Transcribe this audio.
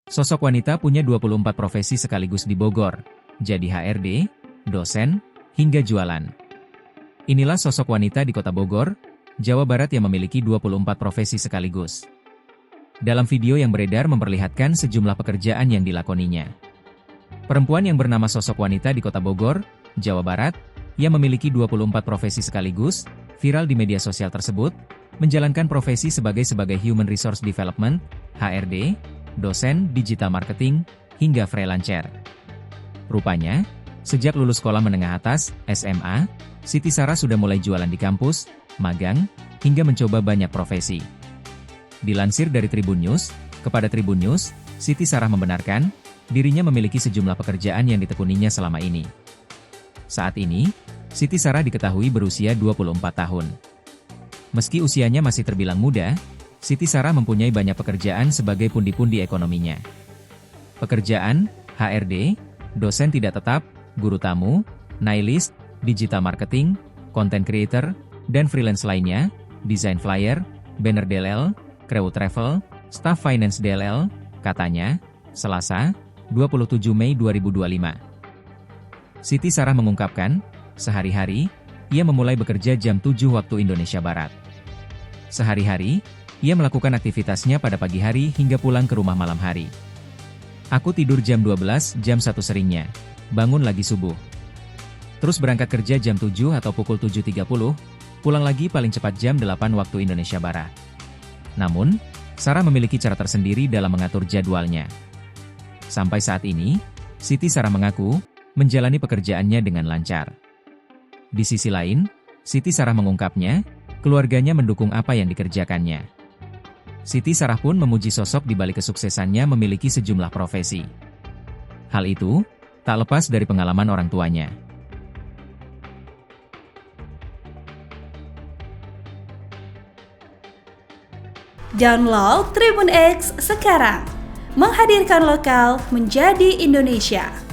Sosok wanita punya 24 profesi sekaligus di Bogor, jadi HRD, dosen, hingga jualan. Inilah sosok wanita di Kota Bogor, Jawa Barat yang memiliki 24 profesi sekaligus. Dalam video yang beredar memperlihatkan sejumlah pekerjaan yang dilakoninya. Perempuan yang bernama sosok wanita di Kota Bogor, Jawa Barat, yang memiliki 24 profesi sekaligus, viral di media sosial tersebut, menjalankan profesi sebagai Human Resource Development, HRD, dosen digital marketing, hingga freelancer. Rupanya, sejak lulus sekolah menengah atas, SMA, Siti Sarah sudah mulai jualan di kampus, magang, hingga mencoba banyak profesi. Dilansir dari Tribun News, kepada Tribun News, Siti Sarah membenarkan, dirinya memiliki sejumlah pekerjaan yang ditekuninya selama ini. Saat ini, Siti Sarah diketahui berusia 24 tahun. Meski usianya masih terbilang muda, Siti Sarah mempunyai banyak pekerjaan sebagai pundi-pundi ekonominya. Pekerjaan, HRD, dosen tidak tetap, guru tamu, nailist, digital marketing, content creator, dan freelance lainnya, desain flyer, banner DLL, crew travel, staff finance DLL, katanya, Selasa, 27 Mei 2025. Siti Sarah mengungkapkan, sehari-hari, ia memulai bekerja jam 7 waktu Indonesia Barat. Sehari-hari, ia melakukan aktivitasnya pada pagi hari hingga pulang ke rumah malam hari. Aku tidur jam 12, jam 1 seringnya. Bangun lagi subuh. Terus berangkat kerja jam 7 atau pukul 7.30, pulang lagi paling cepat jam 8 waktu Indonesia Barat. Namun, Sarah memiliki cara tersendiri dalam mengatur jadwalnya. Sampai saat ini, Siti Sarah mengaku, menjalani pekerjaannya dengan lancar. Di sisi lain, Siti Sarah mengungkapnya, keluarganya mendukung apa yang dikerjakannya. Siti Sarah pun memuji sosok di balik kesuksesannya memiliki sejumlah profesi. Hal itu, tak lepas dari pengalaman orang tuanya. Download Tribun X sekarang, menghadirkan lokal menjadi Indonesia.